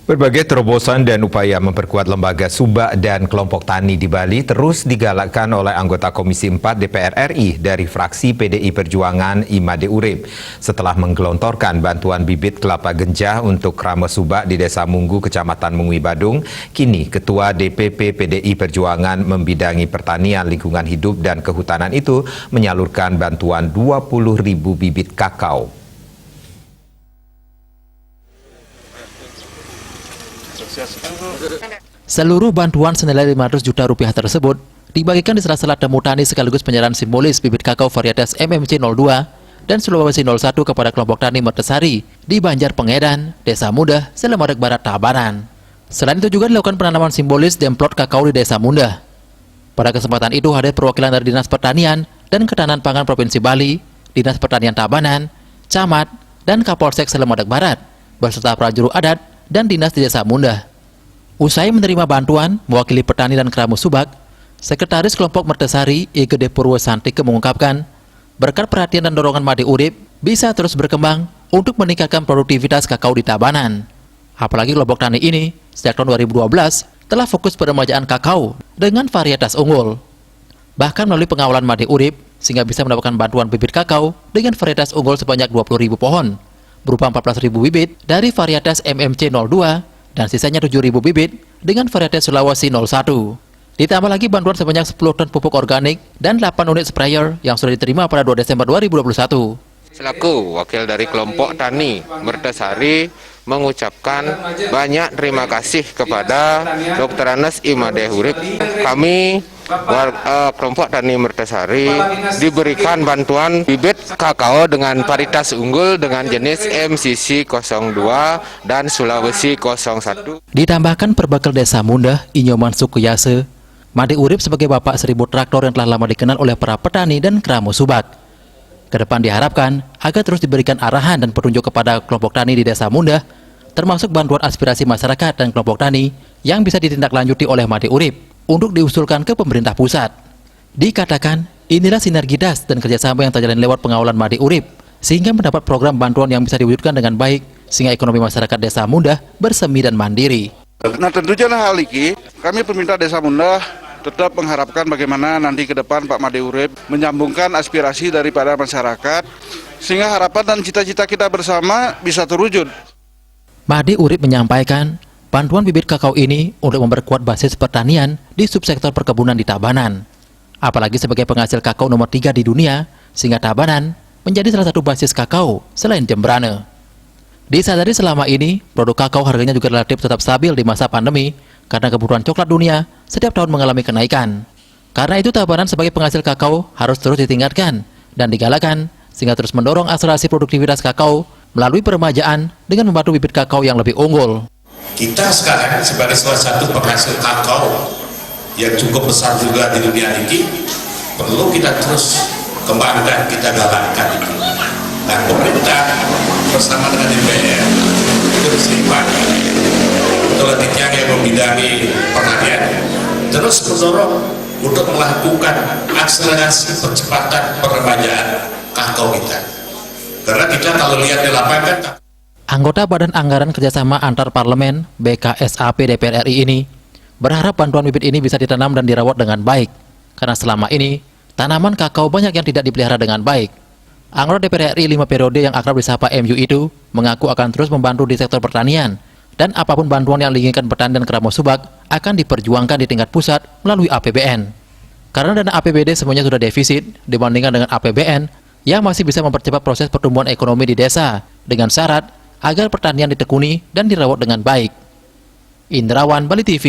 Berbagai terobosan dan upaya memperkuat lembaga subak dan kelompok tani di Bali terus digalakkan oleh anggota Komisi 4 DPR RI dari fraksi PDI Perjuangan Imade Urip. Setelah menggelontorkan bantuan bibit kelapa genjah untuk krama subak di Desa Munggu, Kecamatan Mungwi Badung, kini Ketua DPP PDI Perjuangan membidangi pertanian, lingkungan hidup dan kehutanan itu menyalurkan bantuan 20.000 bibit kakao. Seluruh bantuan senilai 500 juta rupiah tersebut dibagikan di sela-sela temu tani sekaligus penyerahan simbolis bibit kakao varietas MMC 02 dan Sulawesi 01 kepada kelompok tani Mertesari di Banjar Pengedan, Desa Mundah, Selemadeg Barat, Tabanan. Selain itu juga dilakukan penanaman simbolis demplot kakao di Desa Mundah. Pada kesempatan itu hadir perwakilan dari Dinas Pertanian dan Ketahanan Pangan Provinsi Bali, Dinas Pertanian Tabanan, Camat, dan Kapolsek Selemadeg Barat, beserta prajurit adat dan dinas di Desa Mundah. Usai menerima bantuan, mewakili petani dan keramu subak, Sekretaris Kelompok Mertesari Igede Purwosantike mengungkapkan, berkat perhatian dan dorongan Made Urip bisa terus berkembang untuk meningkatkan produktivitas kakao di Tabanan. Apalagi kelompok tani ini sejak tahun 2012 telah fokus peremajaan kakao dengan varietas unggul. Bahkan melalui pengawalan Made Urip sehingga bisa mendapatkan bantuan bibit kakao dengan varietas unggul sebanyak 20.000 pohon, berupa 14.000 bibit dari varietas MMC 02 dan sisanya 7.000 bibit dengan varietas Sulawesi 01. Ditambah lagi bantuan sebanyak 10 ton pupuk organik dan 8 unit sprayer yang sudah diterima pada 2 Desember 2021. Selaku wakil dari kelompok tani Mertesari mengucapkan banyak terima kasih kepada Dr. Anas Imade Urip. Kami kelompok tani Mertesari diberikan bantuan bibit kakao dengan varietas unggul dengan jenis MCC 02 dan Sulawesi 01. Ditambahkan perbakal Desa Mundah, Inyoman Sukuyase, Made Urip sebagai bapak 1000 traktor yang telah lama dikenal oleh para petani dan keramu subak. Kedepan diharapkan agar terus diberikan arahan dan petunjuk kepada kelompok tani di Desa Mundah, termasuk bantuan aspirasi masyarakat dan kelompok tani yang bisa ditindaklanjuti oleh Made Urip untuk diusulkan ke pemerintah pusat. Dikatakan, inilah sinergitas dan kerjasama yang terjalin lewat pengawalan Made Urip, sehingga mendapat program bantuan yang bisa diwujudkan dengan baik, sehingga ekonomi masyarakat Desa Mundah bersemi dan mandiri. Nah tentunya hal ini, kami pemerintah Desa Mundah tetap mengharapkan bagaimana nanti ke depan Pak Made Urip menyambungkan aspirasi daripada masyarakat, sehingga harapan dan cita-cita kita bersama bisa terwujud. Made Urip menyampaikan, bantuan bibit kakao ini untuk memperkuat basis pertanian di subsektor perkebunan di Tabanan. Apalagi sebagai penghasil kakao nomor 3 di dunia, sehingga Tabanan menjadi salah satu basis kakao selain Jembrane. Disadari selama ini, produk kakao harganya juga relatif tetap stabil di masa pandemi, karena kebutuhan coklat dunia setiap tahun mengalami kenaikan. Karena itu Tabanan sebagai penghasil kakao harus terus ditingkatkan dan digalakan, sehingga terus mendorong akselerasi produktivitas kakao melalui peremajaan dengan membantu bibit kakao yang lebih unggul. Kita sekarang sebagai salah satu penghasil kakao yang cukup besar juga di dunia ini, perlu kita terus kembangkan, kita galakkan itu. Nah, pemerintah bersama dengan DPR itu seimbang. Ketua Titiang yang membidangi pertanian terus mendorong untuk melakukan akselerasi percepatan peremajaan kakao kita. Karena kita kalau lihat di lapangan, Anggota Badan Anggaran Kerjasama Antar Parlemen BKSAP DPR RI ini berharap bantuan bibit ini bisa ditanam dan dirawat dengan baik, karena selama ini tanaman kakao banyak yang tidak dipelihara dengan baik. Anggota DPR RI 5 periode yang akrab disapa MU itu mengaku akan terus membantu di sektor pertanian, dan apapun bantuan yang diinginkan petani dan keramu subak akan diperjuangkan di tingkat pusat melalui APBN. Karena dana APBD semuanya sudah defisit dibandingkan dengan APBN yang masih bisa mempercepat proses pertumbuhan ekonomi di desa dengan syarat agar pertanian ditekuni dan dirawat dengan baik. Indrawan, Bali TV.